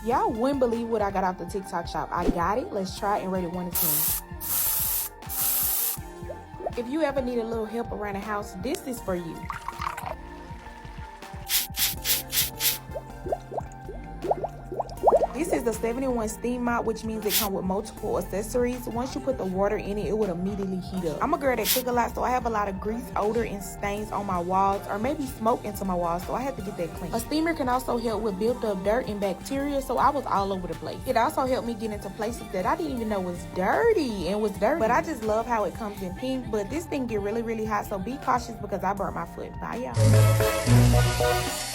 Y'all wouldn't believe what I got off the TikTok shop. I got it. Let's try it and rate it 1 to 10. If you ever need a little help around the house, this is for you. This is the 7-in-1 Steam Mop, which means it comes with multiple accessories. Once you put the water in it, it would immediately heat up. I'm a girl that cook a lot, so I have a lot of grease, odor, and stains on my walls, or maybe smoke into my walls, so I had to get that clean. A steamer can also help with built up dirt and bacteria, so I was all over the place. It also helped me get into places that I didn't even know was dirty and was dirty. But I just love how it comes in pink, but this thing get really, really hot, so be cautious because I burnt my foot. Bye, y'all.